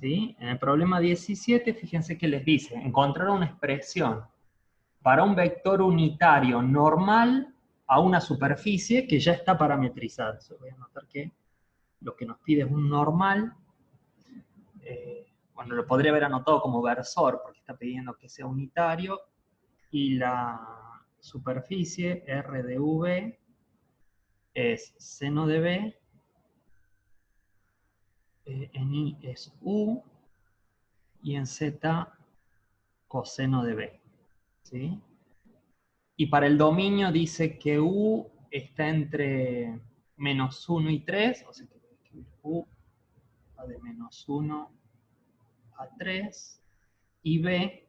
¿sí? En el problema 17, fíjense que les dice, encontrar una expresión para un vector unitario normal a una superficie que ya está parametrizada. Eso voy a anotar que lo que nos pide es un normal. Bueno, lo podría haber anotado como versor, porque está pidiendo que sea unitario, y la superficie R de V es seno de B, en I es U, y en Z coseno de B. ¿Sí? Y para el dominio dice que U está entre -1 y 3, o sea que voy a escribir U va de -1 a 3, y B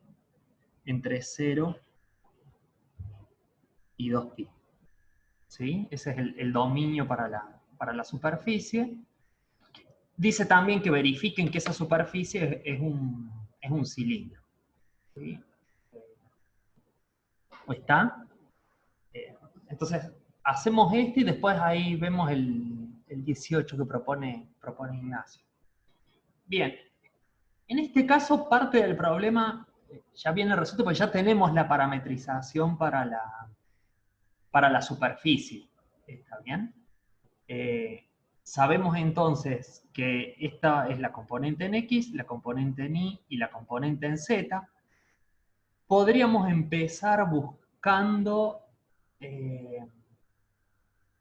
entre 0 y 2pi. ¿Sí? Ese es el dominio para la superficie. Dice también que verifiquen que esa superficie es un cilindro. ¿Sí? ¿O está? Entonces, hacemos este y después ahí vemos el 18 que propone Ignacio. Bien, en este caso parte del problema ya viene resuelto porque ya tenemos la parametrización para la superficie. ¿Está bien? Sabemos entonces que esta es la componente en X, la componente en Y y la componente en Z. Podríamos empezar buscando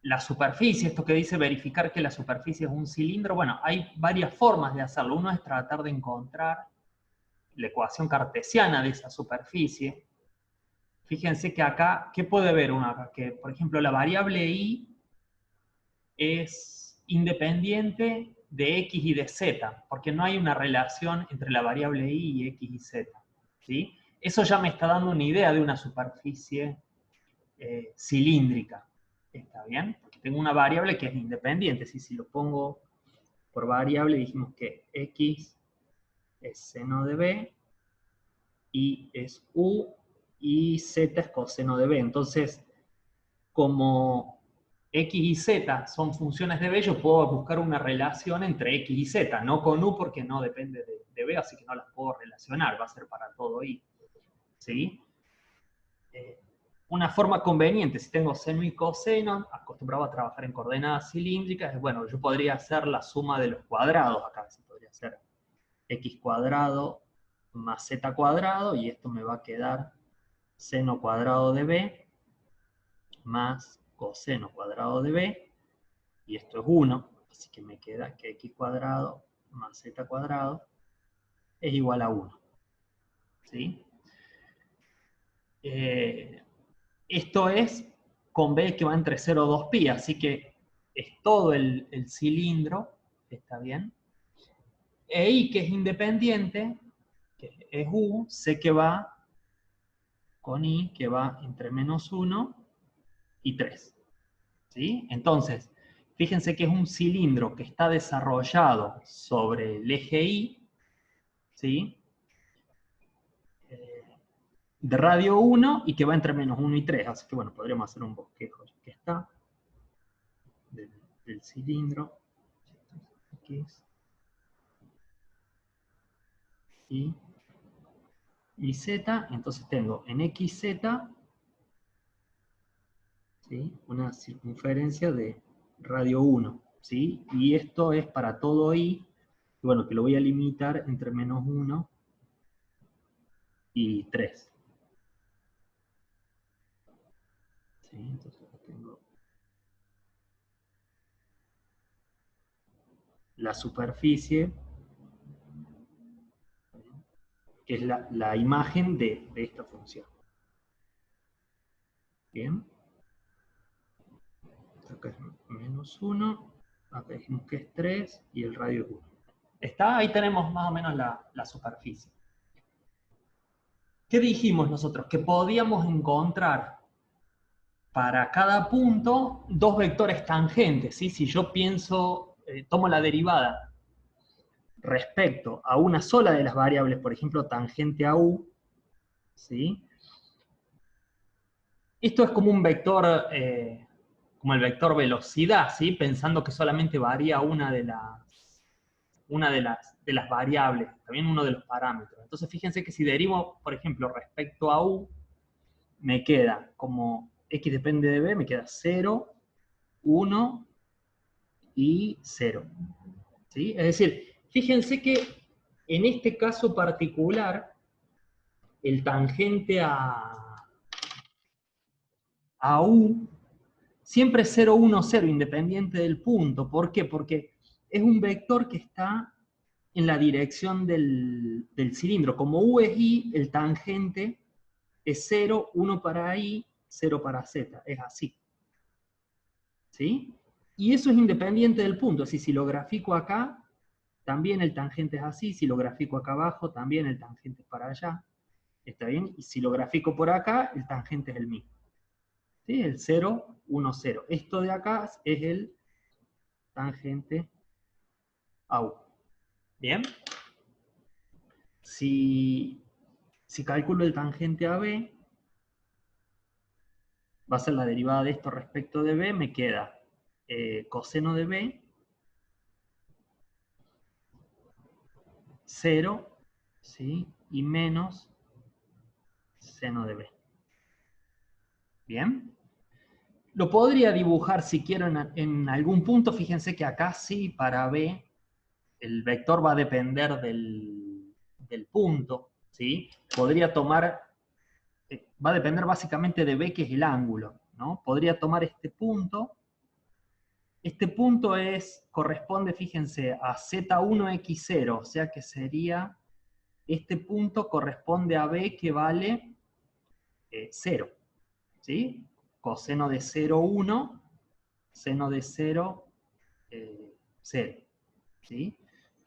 la superficie, esto que dice verificar que la superficie es un cilindro. Bueno, hay varias formas de hacerlo. Uno es tratar de encontrar la ecuación cartesiana de esa superficie. Fíjense que acá, ¿qué puede ver uno acá? Que, por ejemplo, la variable Y es independiente de X y de Z, porque no hay una relación entre la variable Y y X y Z. ¿Sí? Eso ya me está dando una idea de una superficie cilíndrica. ¿Está bien? Porque tengo una variable que es independiente. Si lo pongo por variable, dijimos que X es seno de B, Y es U, y Z es coseno de B. Entonces, como X y Z son funciones de B, yo puedo buscar una relación entre X y Z, no con U porque no depende de B, así que no las puedo relacionar, va a ser para todo Y. ¿Sí? Una forma conveniente, si tengo seno y coseno, acostumbrado a trabajar en coordenadas cilíndricas, es bueno, yo podría hacer la suma de los cuadrados acá, podría ser X cuadrado más Z cuadrado, y esto me va a quedar seno cuadrado de B más coseno cuadrado de B, y esto es 1, así que me queda que X cuadrado más Z cuadrado es igual a 1. ¿Sí? Esto es con B que va entre 0 y 2pi, así que es todo el cilindro, ¿está bien? E I, que es independiente, que es U, sé que va con I, que va entre -1 y 3. ¿Sí? Entonces, fíjense que es un cilindro que está desarrollado sobre el eje Y, ¿sí? De radio 1 y que va entre -1 y 3. Así que bueno, podríamos hacer un bosquejo que está del cilindro. X y Z. Entonces tengo en XZ, ¿sí?, una circunferencia de radio 1. ¿Sí? Y esto es para todo Y. Y bueno, que lo voy a limitar entre -1 y 3. ¿Sí? Entonces tengo la superficie, que es la imagen de esta función. Bien. Acá es -1, acá dijimos que es 3 y el radio es 1. ¿Está? Ahí tenemos más o menos la superficie. ¿Qué dijimos nosotros? Que podíamos encontrar para cada punto dos vectores tangentes. ¿Sí? Si yo pienso, tomo la derivada respecto a una sola de las variables, por ejemplo, tangente a U, ¿sí?, esto es como un vector, como el vector velocidad, ¿sí?, pensando que solamente varía una de una de las variables, también uno de los parámetros. Entonces fíjense que si derivo, por ejemplo, respecto a u, me queda como x depende de b, me queda 0, 1 y 0. ¿Sí? Es decir, fíjense que en este caso particular, el tangente a u siempre es 0, 1, 0, independiente del punto. ¿Por qué? Porque es un vector que está en la dirección del cilindro. Como u es y, el tangente es 0, 1 para y, 0 para z. Es así. ¿Sí? Y eso es independiente del punto. Así, si lo grafico acá, también el tangente es así. Si lo grafico acá abajo, también el tangente es para allá. ¿Está bien? Y si lo grafico por acá, el tangente es el mismo. ¿Sí? El 0, 1, 0. Esto de acá es el tangente a u. ¿Bien? Si calculo el tangente a b, va a ser la derivada de esto respecto de b, me queda coseno de b, 0, ¿sí? Y menos seno de b. ¿Bien? Lo podría dibujar si quiero en algún punto. Fíjense que acá sí, para b, el vector va a depender del punto, ¿sí? Podría tomar, va a depender básicamente de b, que es el ángulo, ¿no? Podría tomar este punto. Este punto corresponde, fíjense, a z1x0, o sea que sería, este punto corresponde a b que vale 0, ¿sí? Coseno de 0, 1, seno de 0, 0, ¿sí?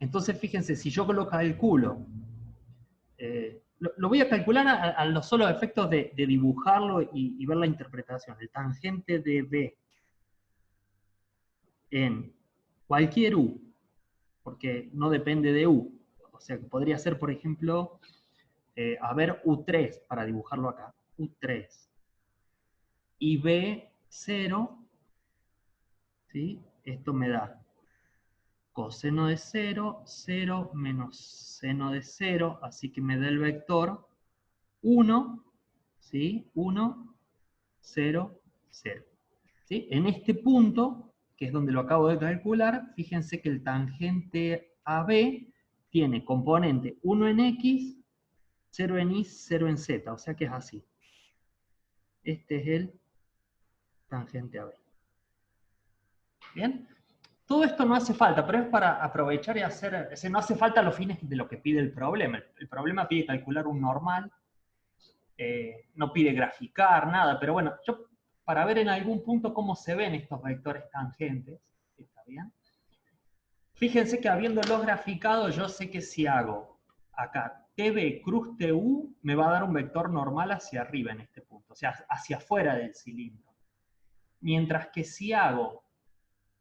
Entonces, fíjense, si yo lo calculo, lo voy a calcular a los solos efectos de dibujarlo y ver la interpretación. El tangente de b en cualquier u, porque no depende de u. O sea, que podría ser, por ejemplo, a ver, U3, para dibujarlo acá. U3. Y B0, ¿sí? Esto me da coseno de 0, 0 menos seno de 0, así que me da el vector 1, ¿sí? 1, 0, 0. ¿Sí? En este punto, que es donde lo acabo de calcular, fíjense que el tangente AB tiene componente 1 en X, 0 en Y, 0 en Z, o sea que es así. Este es el tangente AB. ¿Bien? Todo esto no hace falta, pero es para aprovechar y hacer, no hace falta a los fines de lo que pide el problema. El problema pide calcular un normal, no pide graficar, nada, pero bueno, yo para ver en algún punto cómo se ven estos vectores tangentes, ¿está bien? Fíjense que habiéndolos graficado, yo sé que si hago acá TB cruz TU, me va a dar un vector normal hacia arriba en este punto, o sea, hacia afuera del cilindro. Mientras que si hago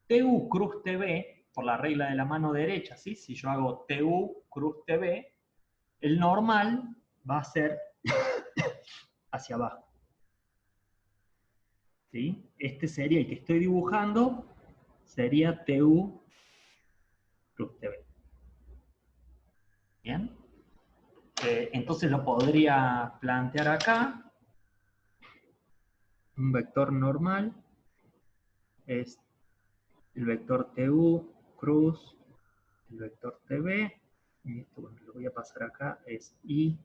TU cruz TB, por la regla de la mano derecha, ¿sí? Si yo hago TU cruz TB, el normal va a ser hacia abajo. ¿Sí? Este sería el que estoy dibujando, sería TU cruz TB. ¿Bien? Entonces lo podría plantear acá. Un vector normal es el vector TU cruz el vector TB. Y esto, bueno, lo voy a pasar acá, es I,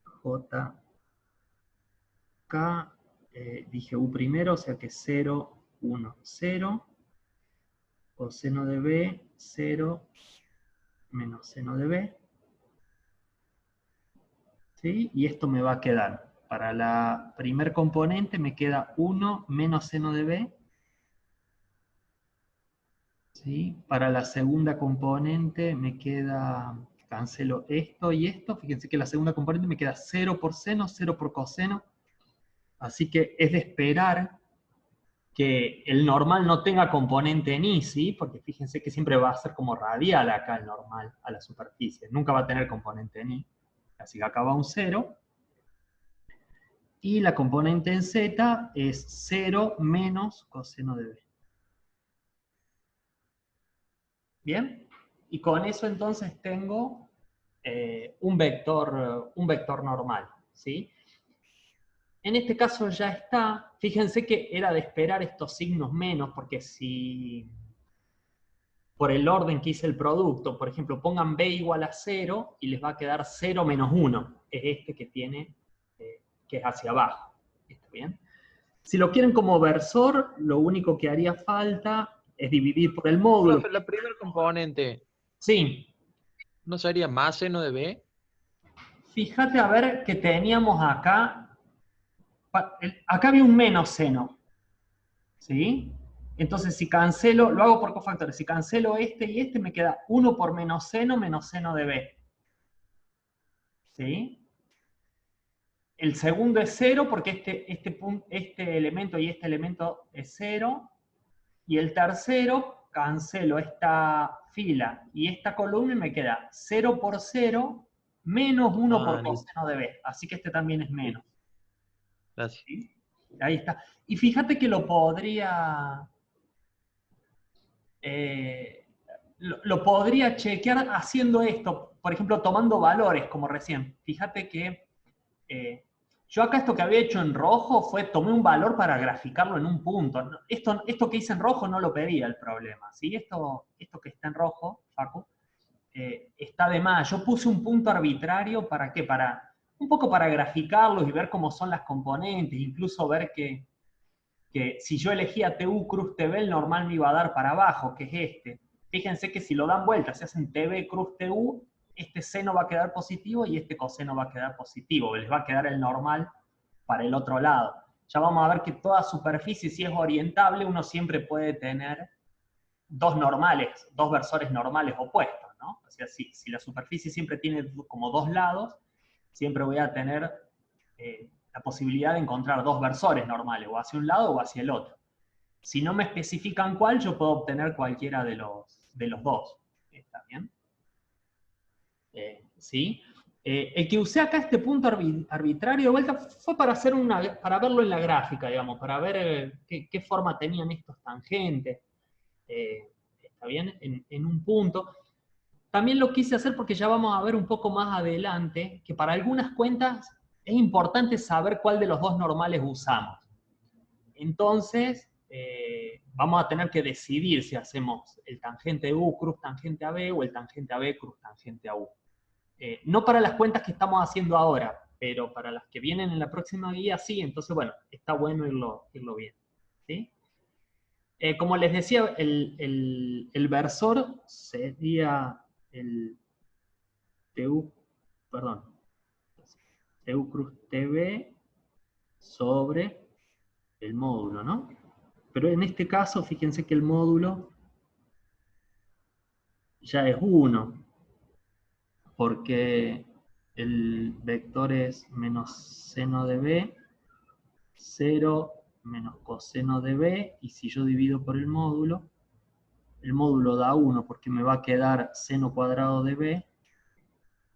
J, K, dije U primero, o sea que 0, 1, 0. Coseno de B, 0, menos seno de B. ¿Sí? Y esto me va a quedar, para la primer componente me queda 1 menos seno de B. ¿Sí? Para la segunda componente me queda, cancelo esto y esto, fíjense que la segunda componente me queda 0 por seno, 0 por coseno, así que es de esperar que el normal no tenga componente en I, ¿sí? Porque fíjense que siempre va a ser como radial acá el normal a la superficie, nunca va a tener componente en I, así que acá va un 0, y la componente en Z es 0 menos coseno de B. ¿Bien? Y con eso entonces tengo un vector normal, ¿sí? En este caso ya está. Fíjense que era de esperar estos signos menos, porque si por el orden que hice el producto, por ejemplo, pongan b igual a 0 y les va a quedar 0 menos 1. Es este que tiene, que es hacia abajo. ¿Está bien? Si lo quieren como versor, lo único que haría falta es dividir por el módulo. Profe, la primer componente, Sí, ¿no sería más seno de B? fíjate a ver que teníamos acá, acá había un menos seno, ¿sí? Entonces si cancelo, lo hago por cofactores, si cancelo este y este me queda 1 por menos seno de B, ¿sí? El segundo es 0 porque este elemento y este elemento es 0, y el tercero cancelo esta fila y esta columna y me queda 0 por 0 menos 1 por Ah, listo. coseno de B. Así que este también es Listo. menos. Gracias. ¿Sí? Ahí está. Y fíjate que eh, lo podría chequear haciendo esto, por ejemplo, tomando valores como recién. Fíjate que yo acá esto que había hecho en rojo fue, tomé un valor para graficarlo en un punto. Esto que hice en rojo no lo pedía el problema, ¿sí? Esto que está en rojo, Facu, está de más. Yo puse un punto arbitrario, ¿para qué? Un poco para graficarlos y ver cómo son las componentes, incluso ver que si yo elegía TU cruz TB, el normal me iba a dar para abajo, que es este. Fíjense que si lo dan vuelta, si hacen TB cruz TU, este seno va a quedar positivo y este coseno va a quedar positivo, les va a quedar el normal para el otro lado. Ya vamos a ver que toda superficie, si es orientable, uno siempre puede tener dos normales, dos versores normales opuestos, ¿no? O sea, si la superficie siempre tiene como dos lados, siempre voy a tener la posibilidad de encontrar dos versores normales, o hacia un lado o hacia el otro. Si no me especifican cuál, yo puedo obtener cualquiera de los dos. ¿Está bien? ¿Sí? El que usé acá este punto arbitrario de vuelta fue para, para verlo en la gráfica, digamos, para ver qué forma tenían estos tangentes. ¿Está bien? En un punto. También lo quise hacer porque ya vamos a ver un poco más adelante que para algunas cuentas es importante saber cuál de los dos normales usamos. Entonces, vamos a tener que decidir si hacemos el tangente U cruz tangente AB o el tangente AB cruz tangente a U. No para las cuentas que estamos haciendo ahora, pero para las que vienen en la próxima guía sí, entonces bueno, está bueno irlo bien. ¿Sí? Como les decía, el versor sería el TU, perdón, TU cruz TB sobre el módulo, ¿no? Pero en este caso, fíjense que el módulo ya es 1, porque el vector es menos seno de B, 0 menos coseno de B, y si yo divido por el módulo da 1 porque me va a quedar seno cuadrado de B,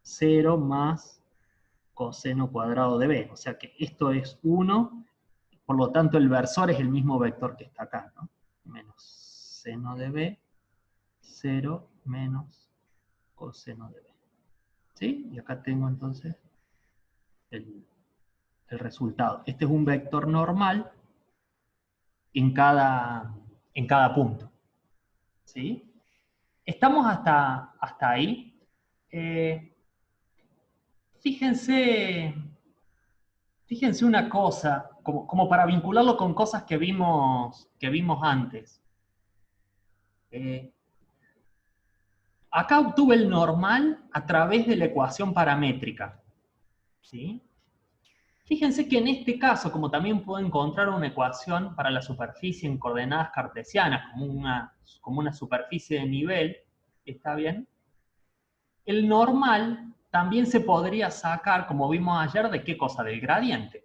0 más coseno cuadrado de B. O sea que esto es 1, por lo tanto el versor es el mismo vector que está acá, ¿no? Menos seno de B, 0 menos coseno de B. ¿Sí? Y acá tengo entonces el resultado. Este es un vector normal en cada punto. ¿Sí? ¿Estamos hasta ahí? Fíjense, fíjense una cosa, como para vincularlo con cosas que vimos antes. Eh, Acá obtuve el normal a través de la ecuación paramétrica. ¿Sí? Fíjense que en este caso, como también puedo encontrar una ecuación para la superficie en coordenadas cartesianas, como una superficie de nivel, ¿está bien? El normal también se podría sacar, como vimos ayer, ¿de qué cosa? Del gradiente.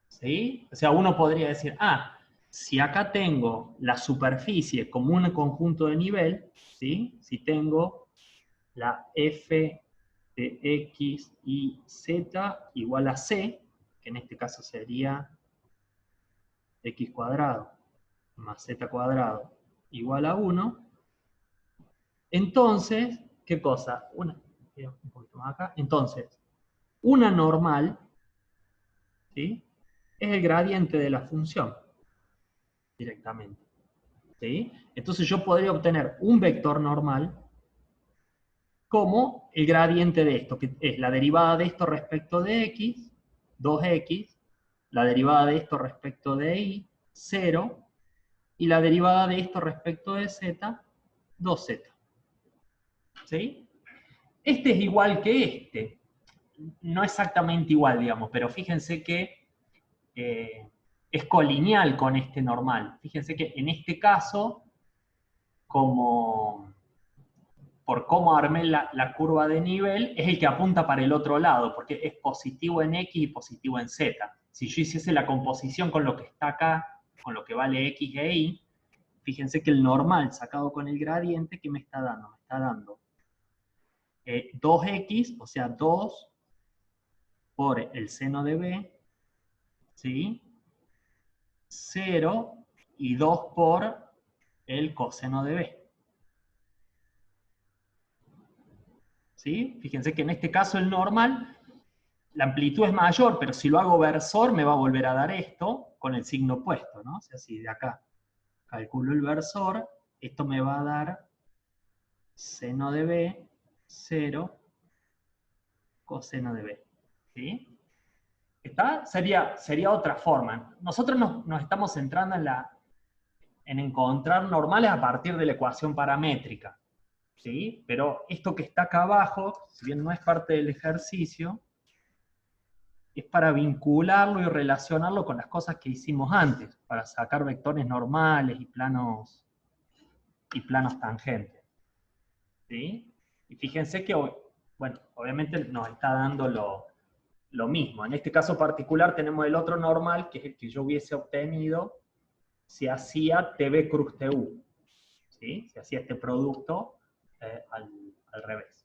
¿Sí? O sea, uno podría decir, si acá tengo la superficie como un conjunto de nivel, ¿sí? Si tengo la f de x y z igual a c, que en este caso sería x cuadrado más z cuadrado igual a 1, Entonces, ¿qué cosa? Un poquito más acá. Entonces, una normal, ¿sí?, es el gradiente de la función, directamente. ¿Sí? Entonces yo podría obtener un vector normal como el gradiente de esto, que es la derivada de esto respecto de x, 2x, la derivada de esto respecto de y, 0, y la derivada de esto respecto de z, 2z. ¿Sí? Este es igual que este. No exactamente igual, digamos, pero fíjense que es colineal con este normal. Fíjense que en este caso, como por cómo armé la curva de nivel, es el que apunta para el otro lado, porque es positivo en x y positivo en z. Si yo hiciese la composición con lo que está acá, con lo que vale x e y, fíjense que el normal sacado con el gradiente, ¿qué me está dando? Me está dando 2x, o sea, 2 por el seno de b, ¿sí? 0 y 2 por el coseno de b. ¿Sí? Fíjense que en este caso el normal, la amplitud es mayor, pero si lo hago versor me va a volver a dar esto con el signo opuesto, ¿no? O sea, si de acá calculo el versor, esto me va a dar seno de b, 0, coseno de b. ¿Sí? Esta sería otra forma. Nosotros nos estamos centrando en encontrar normales a partir de la ecuación paramétrica. ¿Sí? Pero esto que está acá abajo, si bien no es parte del ejercicio, es para vincularlo y relacionarlo con las cosas que hicimos antes, para sacar vectores normales y planos tangentes. ¿Sí? Y fíjense que, bueno, obviamente nos está dando lo mismo. En este caso particular tenemos el otro normal, que es el que yo hubiese obtenido si hacía TB cruz TU. ¿Sí? Si hacía este producto al revés.